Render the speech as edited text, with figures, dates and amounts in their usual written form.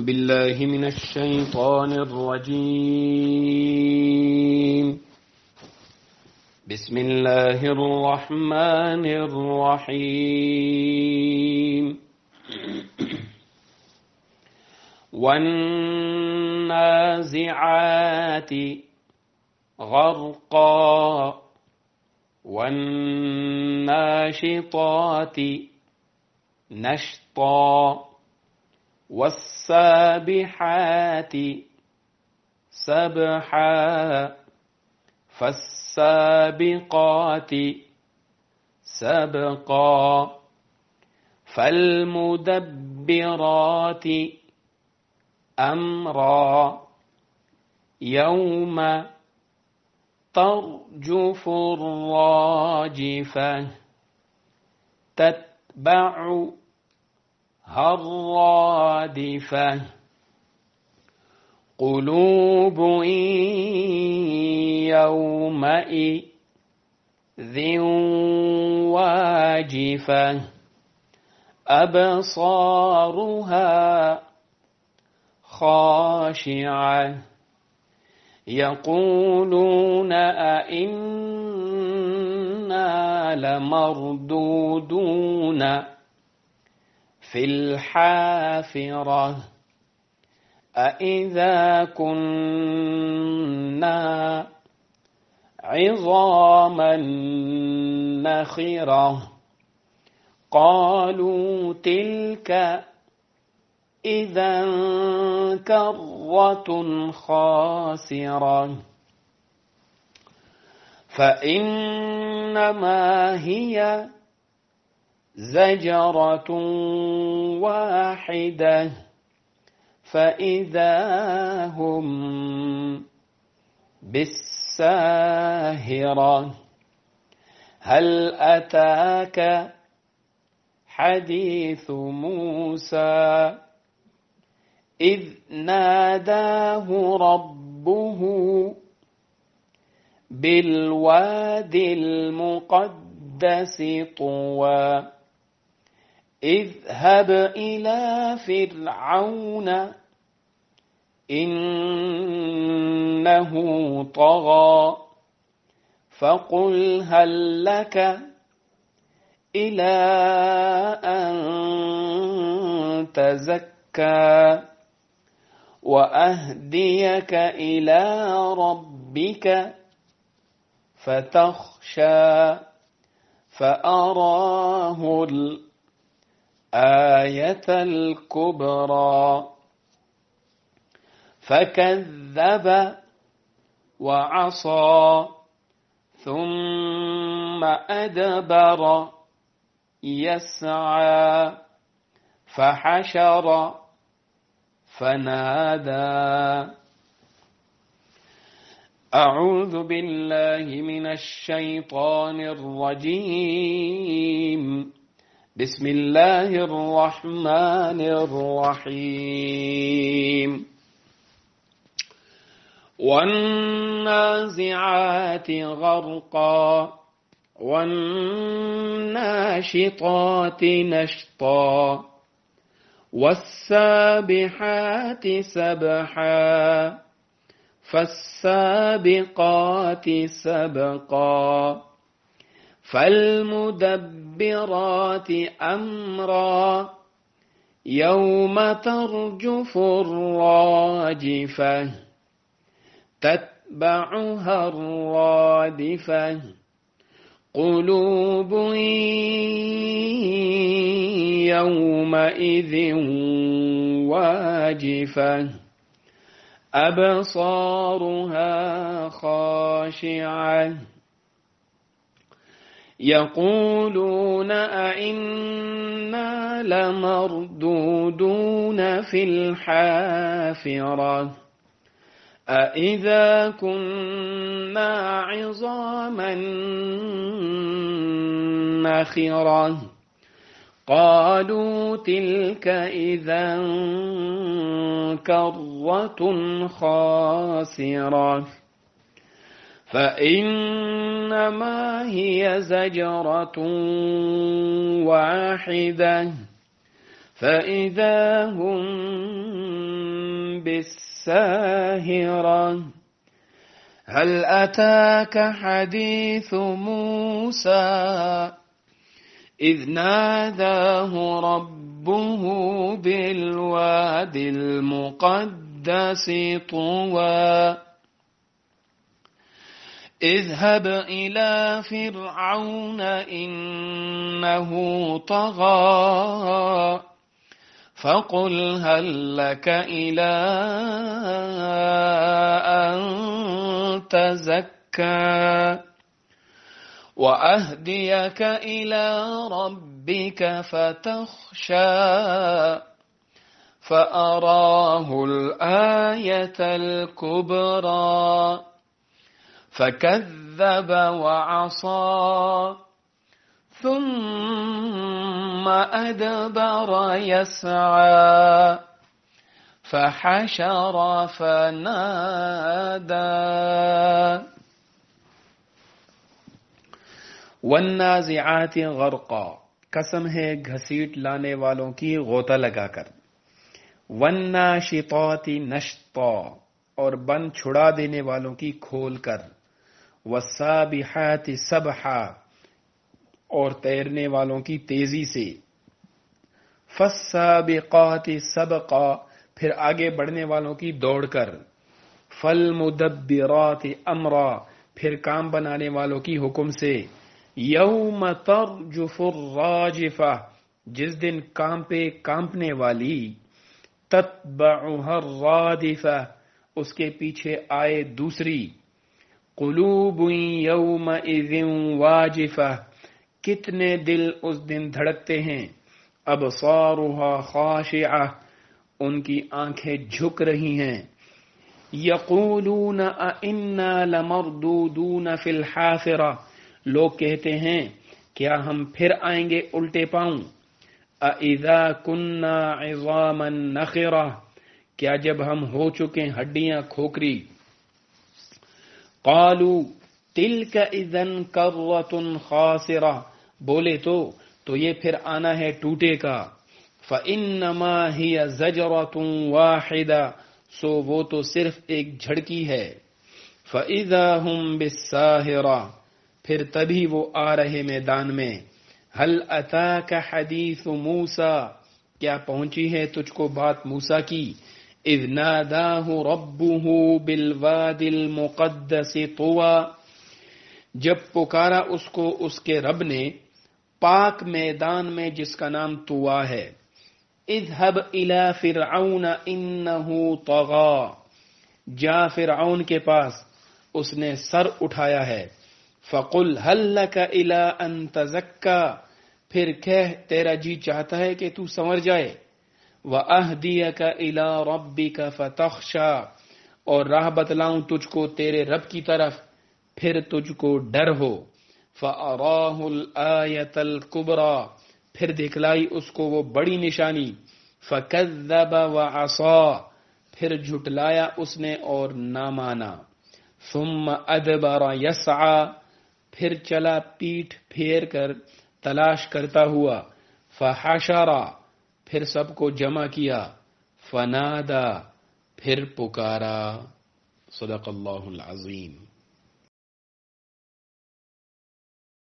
أعوذ بالله من الشيطان الرجيم. بسم الله الرحمن الرحيم. والنازعات غرقا والناشطات نشطا والسابحات سبحا فالسابقات سبقا فالمدبرات أمرا يوم ترجف الراجفة تتبعها الرادفة قلوب يومئذ واجفة أبصارها خاشعة يقولون أئنا لمردودون في الحافرة أئذا كنا عظاما نخرة قالوا تلك إذا كرة خاسرة فإنما هي زجرة واحدة فإذا هم بالساهرة هل أتاك حديث موسى إذ ناداه ربه بالوادي المقدس طوى اذهب إلى فرعون إنه طغى فقل هل لك إلى أن تزكى وأهديك إلى ربك فتخشى فأراه الآية الكبرى فكذب وعصى ثم أدبر يسعى فحشر فنادى أعوذ بالله من الشيطان الرجيم. بسم الله الرحمن الرحيم. والنازعات غرقا والناشطات نشطا والسابحات سبحا فالسابقات سبقا فالمدبرات أمرا يوم ترجف الراجفة تتبعها الرادفة قلوب يومئذ واجفة أبصارها خاشعة يقولون أئنا لمردودون في الحافرة أئذا كنا عظاما نخرة قالوا تلك إذا كرة خاسرة فإنما هي زجرة واحدة فإذا هم بالساهرة هل أتاك حديث موسى إذ ناداه ربه بالواد المقدس طوى اذهب إلى فرعون إنه طغى فقل هل لك إلى أن تزكى وأهديك إلى ربك فتخشى فأراه الآية الكبرى فكذب وعصى ثم أدبر يسعى فحشر فنادى والنازعات غرقا، قسم ہے گھسیٹ لانے والوں کی غوطہ لگا کر، والناشطات نشطا، اور بن چھڑا دینے والوں کی کھول کر، والسابحات سبحا، اور تیرنے والوں کی تیزی سے، فالسابقات سبقا، پھر آگے بڑھنے والوں کی دوڑ کر، فالمدبرات امرا، پھر کام بنانے والوں کی حکم سے، یوم ترجف الراجفہ، جس دن کانپنے والی، تتبعها الرادفہ، اس کے پیچھے آئے دوسری، قلوب یومئذ واجفہ، کتنے دل اس دن دھڑکتے ہیں، ابصارها خاشعہ، ان کی آنکھیں جھک رہی ہیں، یقولون ائنا لمردودون فی الحافرہ، لوگ کہتے ہیں کیا ہم پھر آئیں گے الٹے پاؤں، اذا کنا عظاما نخرہ، کیا جب ہم ہو چکے ہڈیاں کھوکھری، قالوا تلک اذا کرۃ خاسرہ، بولے تو یہ پھر آنا ہے ٹوٹے کا، فانما ہی زجرۃ واحدہ، سو وہ تو صرف ایک جھڑکی ہے، فاذا هم بالساہرہ، پھر تبھی وہ آ رہے میدان میں، هل اتاک حدیث موسیٰ، کیا پہنچی ہے تجھ کو بات موسیٰ کی، اذ ناداہ ربہ بالواد المقدس طوى، جب پکارا اس کو اس کے رب نے پاک میدان میں جس کا نام طویٰ ہے، اذهب الى فرعون انہ طغى، جا فرعون کے پاس اس نے سر اٹھایا ہے، فقل هل لك الى ان تزکا، پھر کہہ تیرا جی چاہتا ہے کہ تو سنور جائے، وَأَهْدِيَكَ إِلَىٰ رَبِّكَ فَتَخْشَىٰ، اور راہ بتلاؤں تجھ کو تیرے رب کی طرف پھر تجھ کو ڈر ہو، فَأَرَاهُ الْآيَةَ الْكُبْرَىٰ، پھر دکھلائی اس کو وہ بڑی نشانی، فَكَذَّبَ وَعَصَىٰ، پھر جھٹلایا اس نے اور نہ مانا، ثُمَّ أَدْبَرَ يَسْعَىٰ، پھر چلا پیٹھ پھیر کر تلاش کرتا ہوا، فَحَشَرَ، پھر سب کو جمع کیا، فنادا، پھر پکارا۔ صدق اللہ العظیم۔